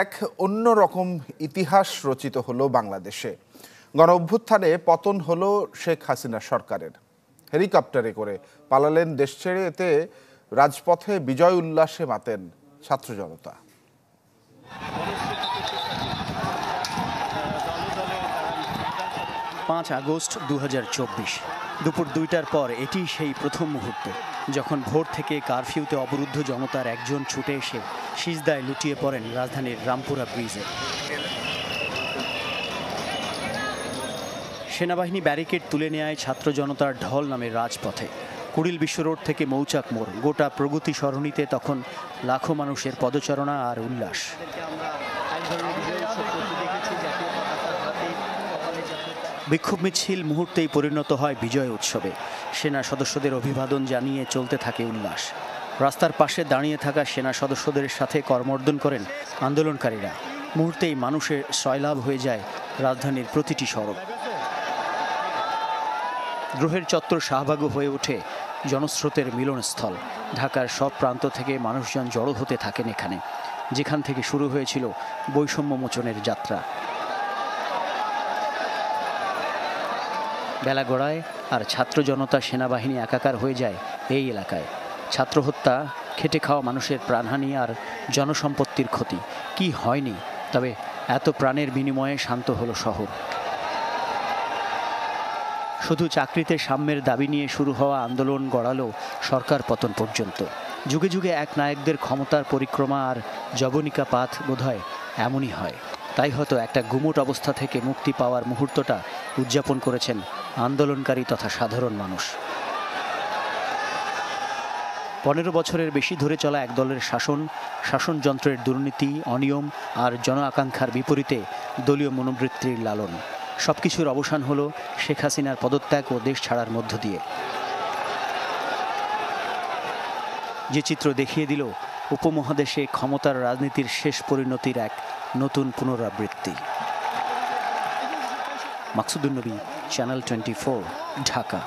এক অন্যরকম ইতিহাস রচিত হলো বাংলাদেশে। গণ অভ্যুত্থানে পতন হলো শেখ হাসিনা সরকারের। হেলিকপ্টারে করে পালালেন দেশ ছেড়ে। এতে রাজপথে বিজয় উল্লাসে মাতেন ছাত্র জনতা। 5 আগস্ট 2024 দুপুর 2টার পর এটি সেই প্রথম মুহূর্ত যখন ভোর থেকে কারফিউতে অবরুদ্ধ জনতার একজন ছুটে এসে সিজদায় লুটিয়ে পড়েন রাজধানীর রামপুরা ব্রিজে। সেনাবাহিনী ব্যারিকেড তুলে নেয় ছাত্র জনতার ঢল নামে রাজপথে। কুড়িল বিশ্ব রোড থেকে মৌচাক মোড়, গোটা প্রগতি সরণিতে তখন লাখো মানুষের পদচারণা আর উল্লাস। বিক্ষোভ মিছিল মুহূর্তেই পরিণত হয় বিজয় উৎসবে। সেনা সদস্যদের অভিবাদন জানিয়ে চলতে থাকে উল্লাস। রাস্তার পাশে দাঁড়িয়ে থাকা সেনা সদস্যদের সাথে করমর্দন করেন আন্দোলনকারীরা। মুহূর্তেই মানুষের সয়লাভ হয়ে যায় রাজধানীর প্রতিটি সড়ক। গ্রহের চত্বর শাহবাগও হয়ে ওঠে জনস্রোতের মিলনস্থল। ঢাকার সব প্রান্ত থেকে মানুষজন জড়ো হতে থাকেন এখানে, যেখান থেকে শুরু হয়েছিল বৈষম্য মোচনের যাত্রা। বেলা গড়ায় আর ছাত্র জনতা সেনাবাহিনী একাকার হয়ে যায় এই এলাকায়। ছাত্র হত্যা, খেটে খাওয়া মানুষের প্রাণহানি আর জনসম্পত্তির ক্ষতি কি হয়নি? তবে এত প্রাণের বিনিময়ে শান্ত হলো শহর। শুধু চাকরিতে সাম্যের দাবি নিয়ে শুরু হওয়া আন্দোলন গড়ালো সরকার পতন পর্যন্ত। যুগে যুগে এক নায়কদের ক্ষমতার পরিক্রমা আর জবনিকা পাথ বোধহয় এমনই হয়। তাই হয়তো একটা গুমোট অবস্থা থেকে মুক্তি পাওয়ার মুহূর্তটা উদযাপন করেছেন আন্দোলনকারী তথা সাধারণ মানুষ। 15 বছরের বেশি ধরে চলা এক দলের শাসনযন্ত্রের দুর্নীতি, অনিয়ম আর জন আকাঙ্ক্ষার বিপরীতে দলীয় মনোবৃত্তির লালন, সবকিছুর অবসান হলো শেখ হাসিনার পদত্যাগ ও দেশ ছাড়ার মধ্য দিয়ে। যে চিত্র দেখিয়ে দিল উপমহাদেশে ক্ষমতার রাজনীতির শেষ পরিণতির এক নতুন পুনরাবৃত্তি। মাকসুদুন নবী, চ্যানেল 24, ঢাকা।